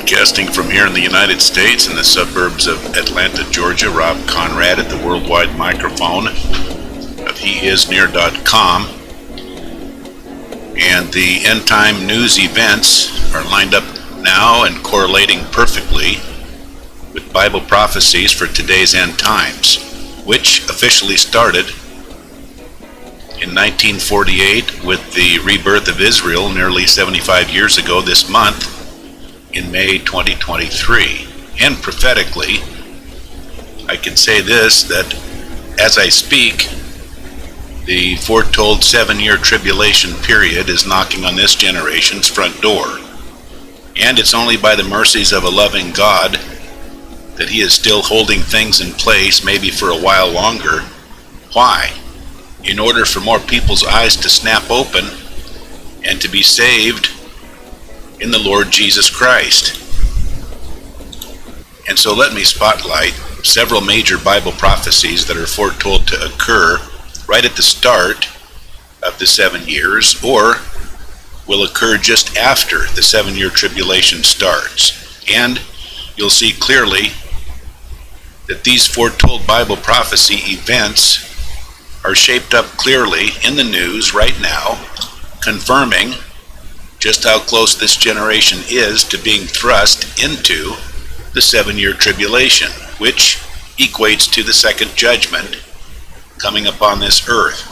Broadcasting from here in the United States in the suburbs of Atlanta, Georgia, Rob Conrad at the worldwide microphone of HeIsNear Com. And the end time news events are lined up now and correlating perfectly with Bible prophecies for today's end times, which officially started in 1948 with the rebirth of Israel nearly 75 years ago this month in May 2023. And prophetically, I can say this, that as I speak, the foretold 7-year tribulation period is knocking on this generation's front door. And it's only by the mercies of a loving God that He is still holding things in place, maybe for a while longer. Why? In order for more people's eyes to snap open and to be saved in the Lord Jesus Christ. And so let me spotlight several major Bible prophecies that are foretold to occur right at the start of the 7 years, or will occur just after the 7-year tribulation starts. And you'll see clearly that these foretold Bible prophecy events are shaped up clearly in the news right now, confirming just how close this generation is to being thrust into the 7-year tribulation, which equates to the second judgment coming upon this earth.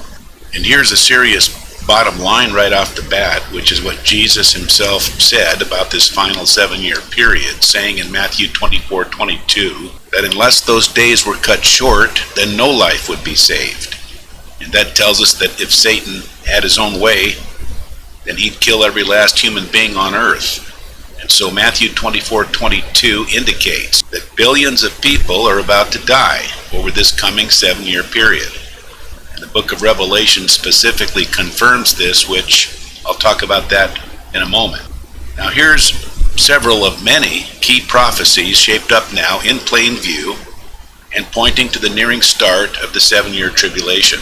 And here's a serious bottom line right off the bat, which is what Jesus Himself said about this final 7-year period, saying in Matthew 24:22 that unless those days were cut short, then no life would be saved. And that tells us that if Satan had his own way, then he'd kill every last human being on earth. And so Matthew 24:22 indicates that billions of people are about to die over this coming 7-year period. And the book of Revelation specifically confirms this, which I'll talk about that in a moment. Now here's several of many key prophecies shaped up now in plain view and pointing to the nearing start of the 7-year tribulation.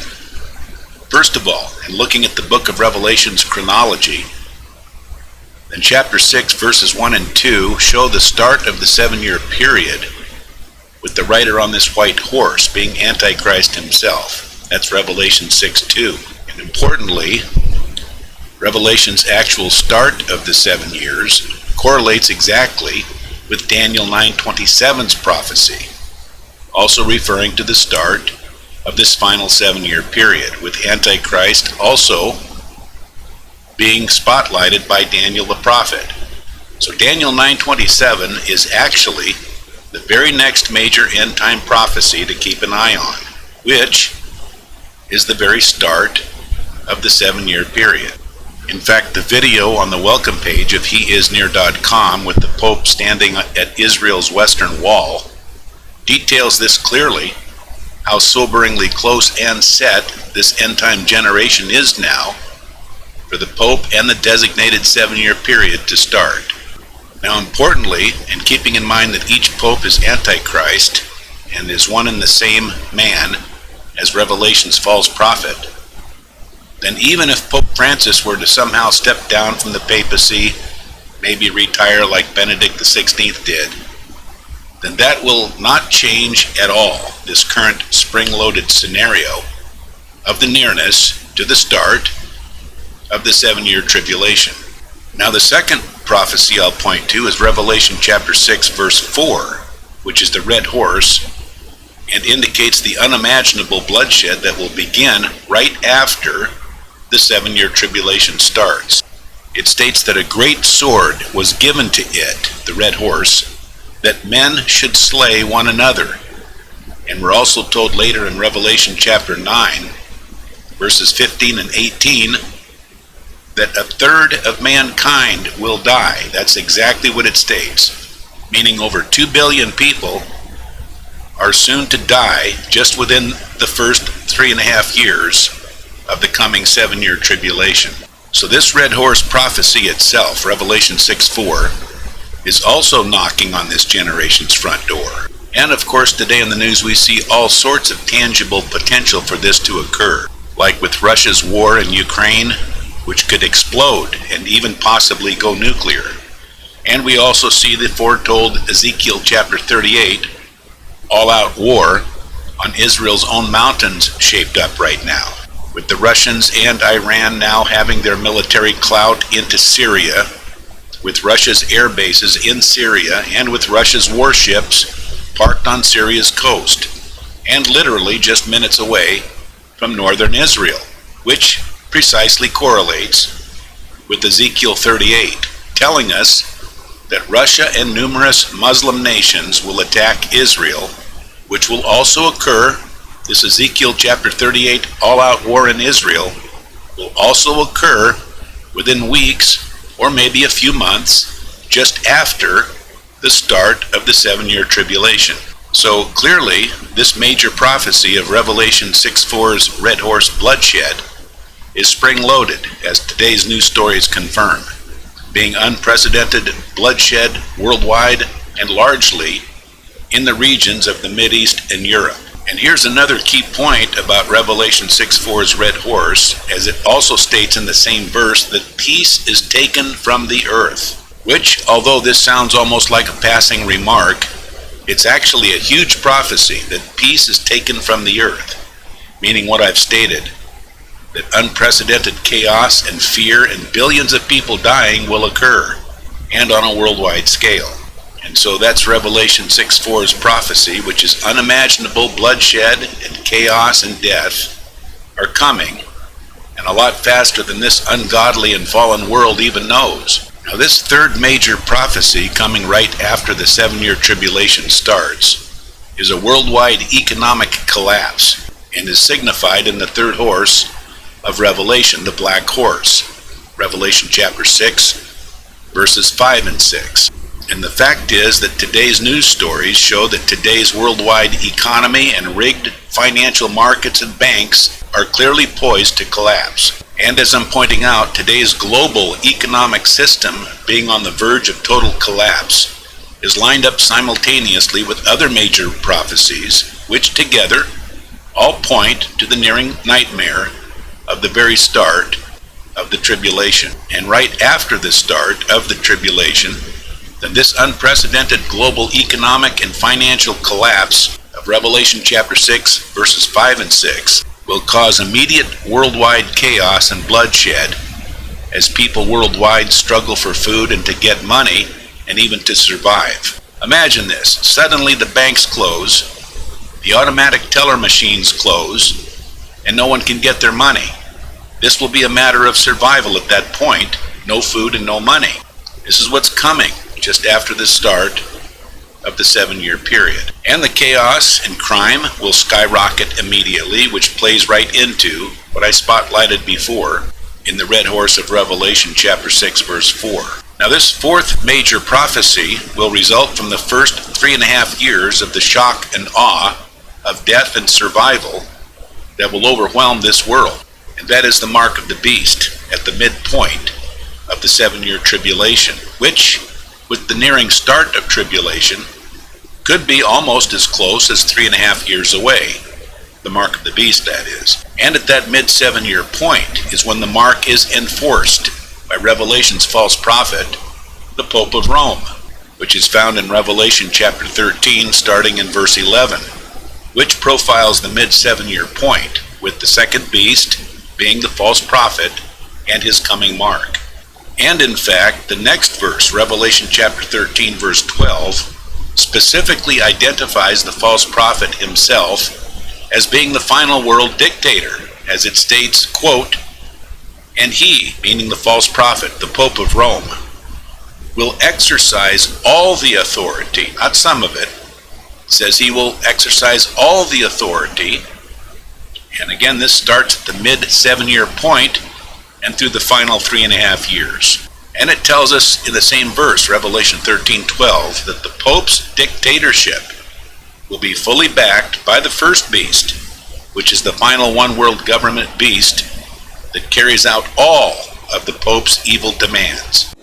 First of all, in looking at the book of Revelation's chronology, then chapter 6 verses 1 and 2 show the start of the 7-year period with the rider on this white horse being Antichrist himself. That's Revelation 6:2. And importantly, Revelation's actual start of the 7 years correlates exactly with Daniel 9:27's prophecy, also referring to the start of this final 7-year period, with Antichrist also being spotlighted by Daniel the prophet. So Daniel 9:27 is actually the very next major end-time prophecy to keep an eye on, which is the very start of the 7-year period. In fact, the video on the welcome page of HeIsNear.com with the Pope standing at Israel's western wall details this clearly, how soberingly close and set this end-time generation is now for the Pope and the designated 7-year period to start. Now importantly, and keeping in mind that each Pope is Antichrist and is one and the same man as Revelation's false prophet, then even if Pope Francis were to somehow step down from the papacy, maybe retire like Benedict XVI did, then that will not change at all this current spring-loaded scenario of the nearness to the start of the 7-year tribulation. Now the second prophecy I'll point to is Revelation chapter 6 verse 4, which is the red horse, and indicates the unimaginable bloodshed that will begin right after the 7-year tribulation starts. It states that a great sword was given to it, the red horse, that men should slay one another. And we're also told later in Revelation chapter 9, verses 15 and 18, that a third of mankind will die. That's exactly what it states, meaning over 2 billion people are soon to die just within the first 3.5 years of the coming 7-year tribulation. So this red horse prophecy itself, Revelation 6:4, is also knocking on this generation's front door. And of course, today in the news we see all sorts of tangible potential for this to occur, like with Russia's war in Ukraine, which could explode and even possibly go nuclear. And we also see the foretold Ezekiel chapter 38 all-out war on Israel's own mountains shaped up right now, with the Russians and Iran now having their military clout into Syria, with Russia's air bases in Syria, and with Russia's warships parked on Syria's coast, and literally just minutes away from northern Israel, which precisely correlates with Ezekiel 38, telling us that Russia and numerous Muslim nations will attack Israel, which will also occur. This Ezekiel chapter 38 all-out war in Israel will also occur within weeks or maybe a few months just after the start of the 7-year tribulation. So clearly, this major prophecy of Revelation 6:4's red horse bloodshed is spring-loaded, as today's news stories confirm, being unprecedented bloodshed worldwide and largely in the regions of the Mideast and Europe. And here's another key point about Revelation 6:4's red horse, as it also states in the same verse that peace is taken from the earth, which, although this sounds almost like a passing remark, it's actually a huge prophecy that peace is taken from the earth, meaning what I've stated, that unprecedented chaos and fear and billions of people dying will occur, and on a worldwide scale. And so that's Revelation 6:4's prophecy, which is unimaginable bloodshed and chaos and death are coming, and a lot faster than this ungodly and fallen world even knows. Now, this third major prophecy coming right after the 7-year tribulation starts is a worldwide economic collapse, and is signified in the third horse of Revelation, the black horse, Revelation chapter 6, verses 5 and 6. And the fact is that today's news stories show that today's worldwide economy and rigged financial markets and banks are clearly poised to collapse. And as I'm pointing out, today's global economic system, being on the verge of total collapse, is lined up simultaneously with other major prophecies, which together all point to the nearing nightmare of the very start of the tribulation. And right after the start of the tribulation, then this unprecedented global economic and financial collapse of Revelation chapter 6, verses 5 and 6, will cause immediate worldwide chaos and bloodshed as people worldwide struggle for food and to get money and even to survive. Imagine this. Suddenly the banks close, the automatic teller machines close, and no one can get their money. This will be a matter of survival at that point. No food and no money. This is what's coming just after the start of the 7-year period. And the chaos and crime will skyrocket immediately, which plays right into what I spotlighted before in the red horse of Revelation chapter 6, verse 4. Now, this fourth major prophecy will result from the first 3.5 years of the shock and awe of death and survival that will overwhelm this world. And that is the mark of the beast at the midpoint of the 7-year tribulation, which, with the nearing start of tribulation, could be almost as close as 3.5 years away. The mark of the beast, that is. And at that mid-7-year point is when the mark is enforced by Revelation's false prophet, the Pope of Rome, which is found in Revelation chapter 13, starting in verse 11, which profiles the mid-7-year point, with the second beast being the false prophet and his coming mark. And in fact, the next verse, Revelation chapter 13, verse 12, specifically identifies the false prophet himself as being the final world dictator, as it states, quote, "And he," meaning the false prophet, the Pope of Rome, "will exercise all the authority," not some of it. It says he will exercise all the authority. And again, this starts at the mid-7-year point and through the final 3.5 years. And it tells us in the same verse, Revelation 13:12, that the Pope's dictatorship will be fully backed by the first beast, which is the final one-world government beast that carries out all of the Pope's evil demands.